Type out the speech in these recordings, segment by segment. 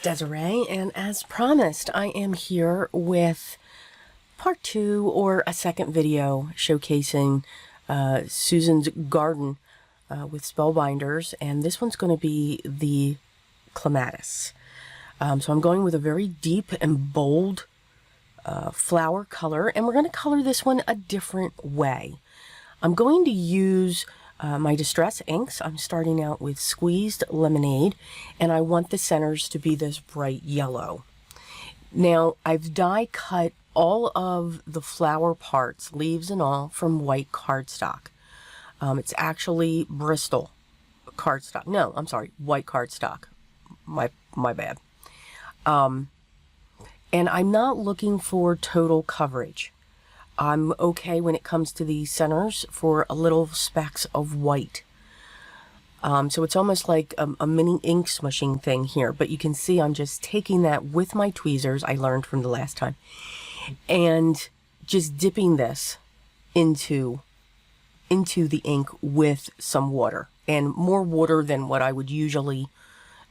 Desiree, and as promised, I am here with part 2 or a second video showcasing Susan's garden with Spellbinders, and this one's going to be the Clematis. So I'm going with a very deep and bold flower color, and we're going to color this one a different way. I'm going to use my distress inks. I'm starting out with Squeezed Lemonade, and I want the centers to be this bright yellow. Now, I've die cut all of the flower parts, leaves and all, from white cardstock. It's actually Bristol cardstock. No, I'm sorry, white cardstock. My bad. And I'm not looking for total coverage. I'm okay when it comes to the centers for a little specks of white. So it's almost like a mini ink smushing thing here, but you can see I'm just taking that with my tweezers I learned from the last time and just dipping this into the ink with some water, and more water than what I would usually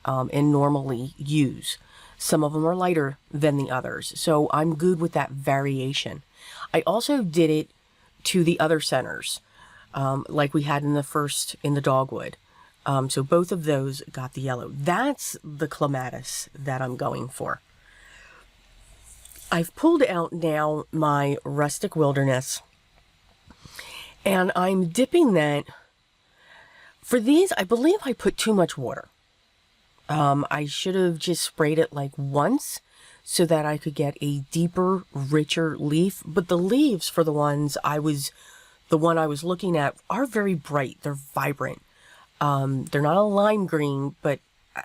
and normally use. Some of them are lighter than the others, so I'm good with that variation. I also did it to the other centers, like we had in the dogwood. So both of those got the yellow. That's the Clematis that I'm going for. I've pulled out now my Rustic Wilderness, and I'm dipping that. For these, I believe I put too much water. I should have just sprayed it like once so that I could get a deeper, richer leaf. But the leaves for the one I was looking at are very bright. They're vibrant. They're not a lime green, but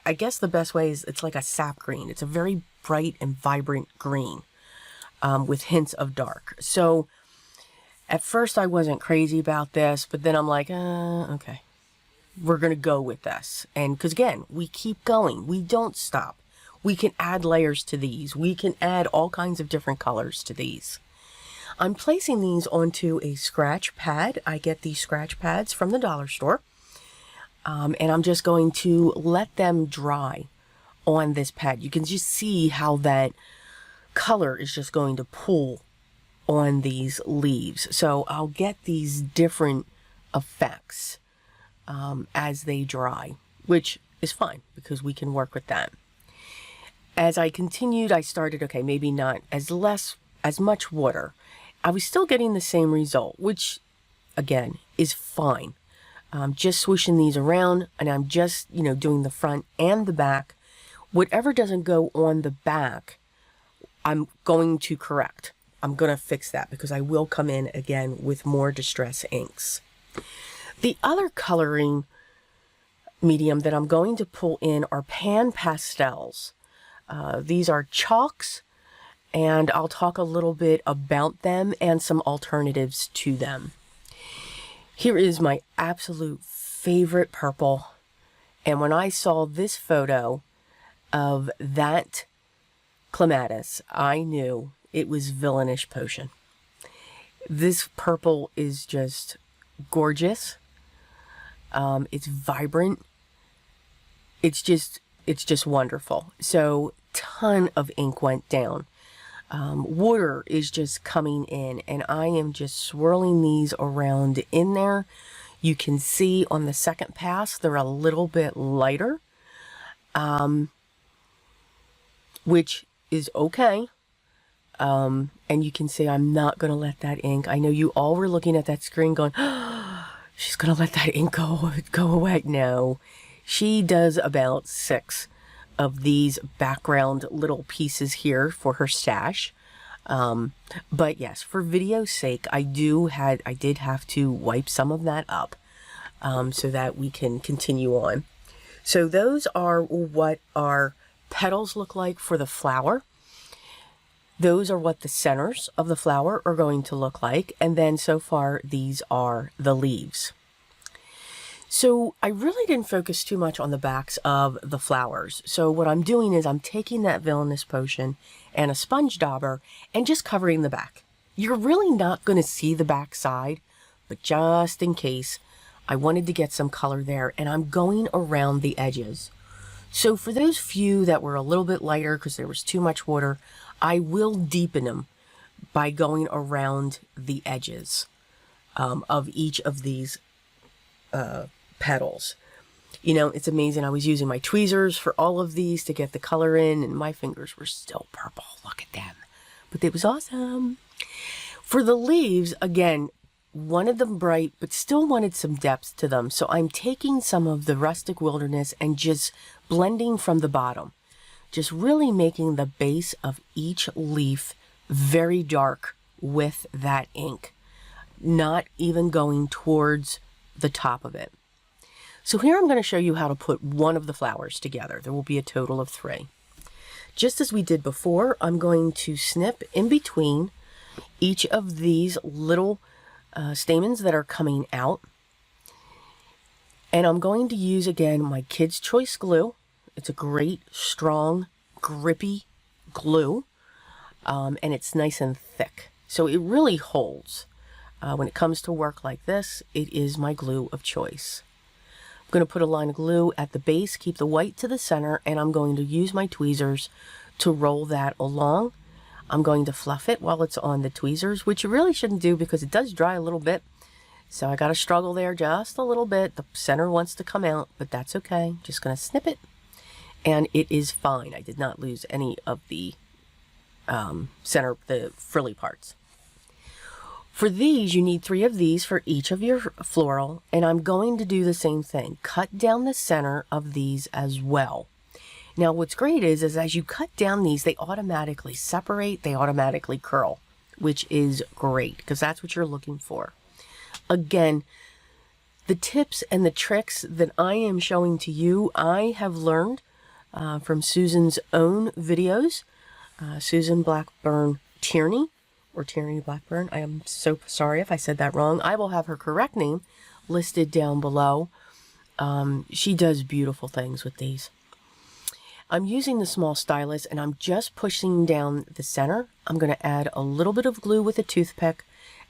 I guess the best way is it's like a sap green. It's a very bright and vibrant green with hints of dark. So at first I wasn't crazy about this, but then I'm like, okay, we're going to go with this. And because again, we keep going. We don't stop. We can add layers to these. We can add all kinds of different colors to these. I'm placing these onto a scratch pad. I get these scratch pads from the dollar store. And I'm just going to let them dry on this pad. You can just see how that color is just going to pull on these leaves. So I'll get these different effects as they dry, which is fine because we can work with that. As I continued, I started, okay, maybe not as much water. I was still getting the same result, which again is fine. Just swishing these around, and I'm just, doing the front and the back. Whatever doesn't go on the back, I'm going to correct. I'm going to fix that because I will come in again with more distress inks. The other coloring medium that I'm going to pull in are pan pastels. These are chalks, and I'll talk a little bit about them and some alternatives to them. Here is my absolute favorite purple, and when I saw this photo of that Clematis, I knew it was Villainish Potion. This purple is just gorgeous. It's vibrant. It's just wonderful. So ton of ink went down. Water is just coming in, and I am just swirling these around in there. You can see on the second pass they're a little bit lighter, which is okay. And you can see I'm not going to let that ink. I know you all were looking at that screen going, oh, she's going to let that ink go away. No, she does about 6 of these background little pieces here for her stash. But yes, for video's sake, I did have to wipe some of that up, so that we can continue on. So those are what our petals look like for the flower. Those are what the centers of the flower are going to look like. And then so far, these are the leaves. So I really didn't focus too much on the backs of the flowers. So what I'm doing is I'm taking that Villainish Potion and a sponge dauber and just covering the back. You're really not going to see the back side, but just in case, I wanted to get some color there, and I'm going around the edges. So for those few that were a little bit lighter because there was too much water, I will deepen them by going around the edges of each of these petals. You know, it's amazing. I was using my tweezers for all of these to get the color in, and my fingers were still purple. Look at them. But it was awesome. For the leaves, again, wanted them bright, but still wanted some depth to them. So I'm taking some of the Rustic Wilderness and just blending from the bottom. Just really making the base of each leaf very dark with that ink. Not even going towards the top of it. So here I'm going to show you how to put one of the flowers together. There will be a total of 3. Just as we did before, I'm going to snip in between each of these little stamens that are coming out. And I'm going to use, again, my Kids' Choice glue. It's a great, strong, grippy glue. And it's nice and thick. So it really holds. When it comes to work like this, it is my glue of choice. I'm going to put a line of glue at the base, keep the white to the center, and I'm going to use my tweezers to roll that along. I'm going to fluff it while it's on the tweezers, which you really shouldn't do because it does dry a little bit. So I got to struggle there just a little bit. The center wants to come out, but that's okay. Just going to snip it, and it is fine. I did not lose any of the center, the frilly parts. For these, you need 3 of these for each of your floral, and I'm going to do the same thing. Cut down the center of these as well. Now, what's great is as you cut down these, they automatically separate, they automatically curl, which is great, because that's what you're looking for. Again, the tips and the tricks that I am showing to you, I have learned from Susan's own videos. Susan Blackburn Tierney, or Tierney Blackburn. I am so sorry if I said that wrong. I will have her correct name listed down below. She does beautiful things with these. I'm using the small stylus and I'm just pushing down the center. I'm going to add a little bit of glue with a toothpick,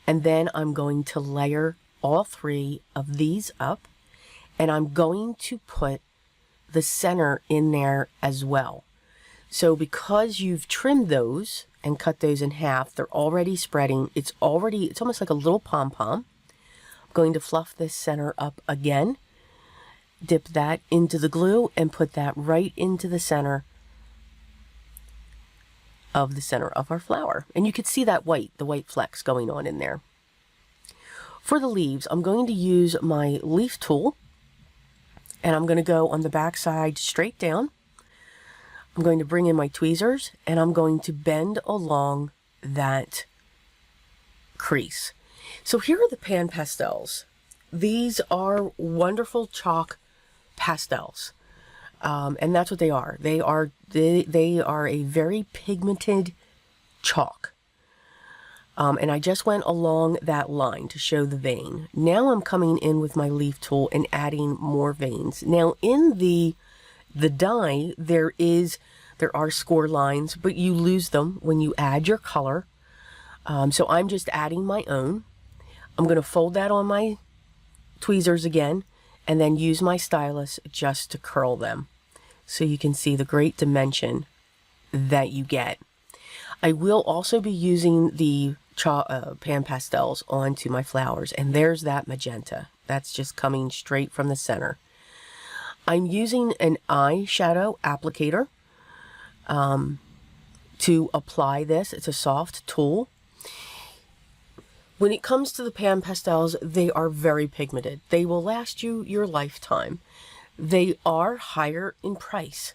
and then I'm going to layer all 3 of these up, and I'm going to put the center in there as well. So because you've trimmed those and cut those in half, they're already spreading. It's almost like a little pom-pom. I'm going to fluff this center up again, dip that into the glue, and put that right into the center of our flower. And you could see that the white flecks going on in there. For the leaves, I'm going to use my leaf tool, and I'm going to go on the back side straight down. I'm going to bring in my tweezers, and I'm going to bend along that crease. So here are the pan pastels. These are wonderful chalk pastels, and that's what they are. They are a very pigmented chalk. And I just went along that line to show the vein. Now I'm coming in with my leaf tool and adding more veins. Now in the dye, there are score lines, but you lose them when you add your color. So I'm just adding my own. I'm going to fold that on my tweezers again, and then use my stylus just to curl them, so you can see the great dimension that you get. I will also be using the pan pastels onto my flowers, and there's that magenta. That's just coming straight from the center. I'm using an eyeshadow applicator to apply this. It's a soft tool. When it comes to the pan pastels, they are very pigmented. They will last you your lifetime. They are higher in price.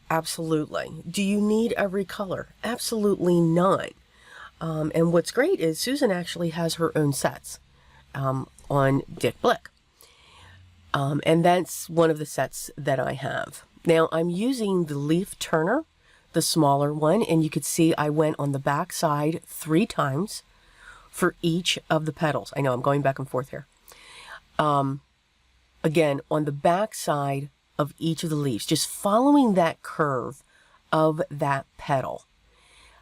Absolutely. Do you need every color? Absolutely not. And what's great is Susan actually has her own sets on Dick Blick. And that's one of the sets that I have. Now I'm using the leaf turner, the smaller one, and you could see I went on the back side 3 times for each of the petals. I know I'm going back and forth here. Again, on the back side of each of the leaves, just following that curve of that petal.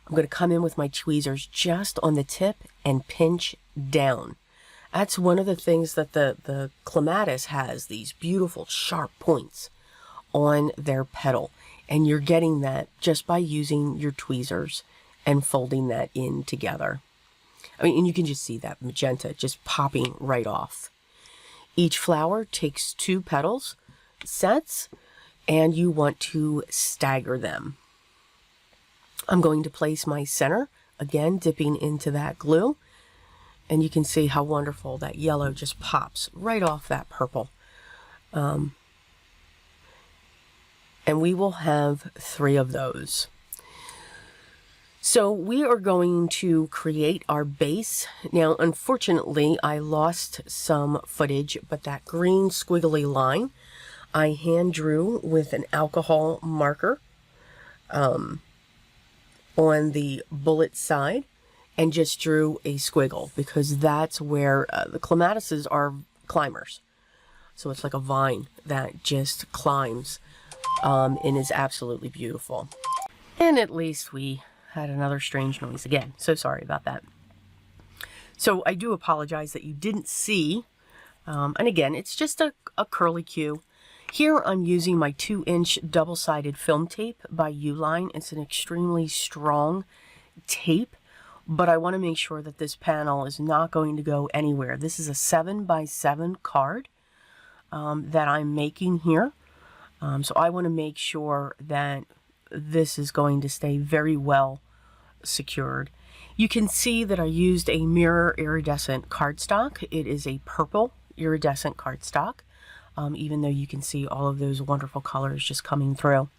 I'm going to come in with my tweezers just on the tip and pinch down. That's one of the things that the Clematis has, these beautiful sharp points on their petal. And you're getting that just by using your tweezers and folding that in together. I mean, and you can just see that magenta just popping right off. Each flower takes 2 petals sets, and you want to stagger them. I'm going to place my center, again, dipping into that glue. And you can see how wonderful that yellow just pops right off that purple. And we will have 3 of those. So we are going to create our base. Now, unfortunately, I lost some footage, but that green squiggly line I hand drew with an alcohol marker on the bullet side, and just drew a squiggle because that's where the clematises are climbers. So it's like a vine that just climbs and is absolutely beautiful. And at least we had another strange noise again. So sorry about that. So I do apologize that you didn't see. And again, it's just a curly Q. Here I'm using my 2-inch double-sided film tape by Uline. It's an extremely strong tape, but I want to make sure that this panel is not going to go anywhere. This is a 7x7 card that I'm making here. So I want to make sure that this is going to stay very well secured. You can see that I used a mirror iridescent cardstock. It is a purple iridescent cardstock, even though you can see all of those wonderful colors just coming through.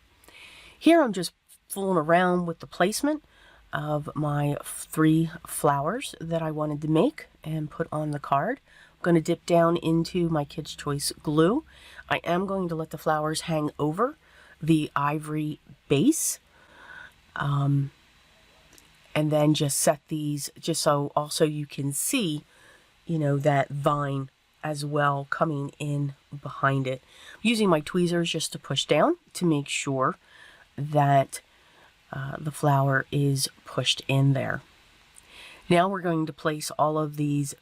Here I'm just fooling around with the placement of my 3 flowers that I wanted to make and put on the card. I'm going to dip down into my Kids' Choice glue. I am going to let the flowers hang over the ivory base. And then just set these, just so also you can see, you know, that vine as well coming in behind it. I'm using my tweezers just to push down to make sure that the flower is pushed in there. Now we're going to place all of these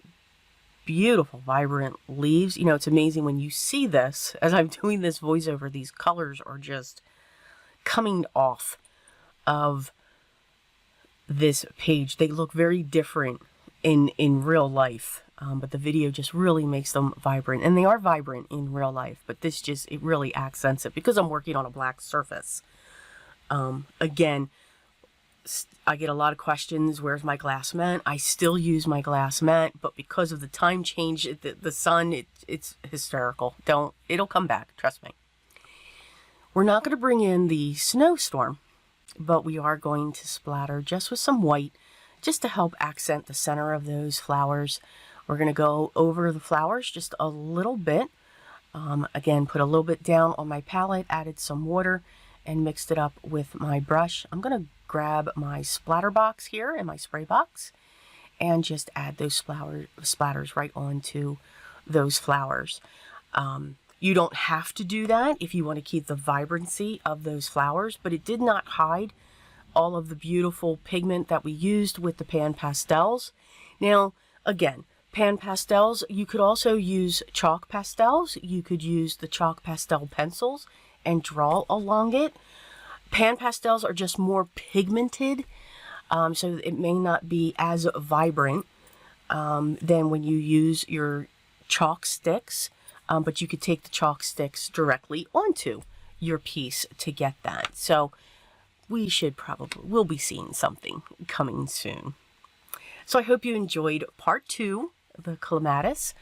beautiful, vibrant leaves. You know, it's amazing when you see this, as I'm doing this voiceover, these colors are just coming off of this page. They look very different in real life, but the video just really makes them vibrant, and they are vibrant in real life, but this just, it really accents it because I'm working on a black surface. Again, I get a lot of questions, where's my glass mat? I still use my glass mat, but because of the time change, the sun, it's hysterical. It'll come back, trust me. We're not going to bring in the snowstorm, but we are going to splatter just with some white, just to help accent the center of those flowers. We're going to go over the flowers just a little bit. Again, put a little bit down on my palette, added some water, and mixed it up with my brush. I'm going to grab my splatter box here in my spray box and just add those splatters right onto those flowers. You don't have to do that if you want to keep the vibrancy of those flowers, but it did not hide all of the beautiful pigment that we used with the pan pastels. Now, again, pan pastels, you could also use chalk pastels. You could use the chalk pastel pencils and draw along it. Pan pastels are just more pigmented, so it may not be as vibrant than when you use your chalk sticks. But you could take the chalk sticks directly onto your piece to get that. So we'll be seeing something coming soon. So I hope you enjoyed part 2 of the Clematis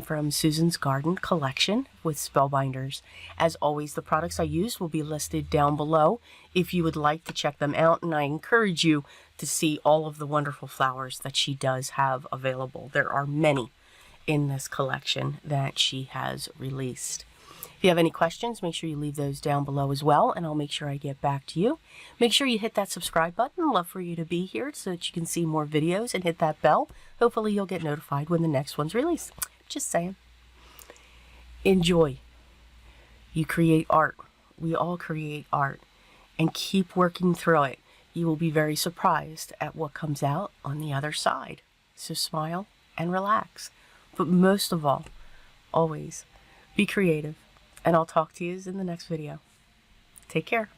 from Susan's Garden collection with Spellbinders. As always, the products I used will be listed down below if you would like to check them out, and I encourage you to see all of the wonderful flowers that she does have available. There are many in this collection that she has released. If you have any questions, make sure you leave those down below as well, and I'll make sure I get back to you. Make sure you hit that subscribe button. I'd love for you to be here so that you can see more videos, and hit that bell. Hopefully you'll get notified when the next one's released. Just saying. Enjoy. You create art. We all create art, and keep working through it. You will be very surprised at what comes out on the other side. So smile and relax. But most of all, always be creative and I'll talk to you in the next video. Take care.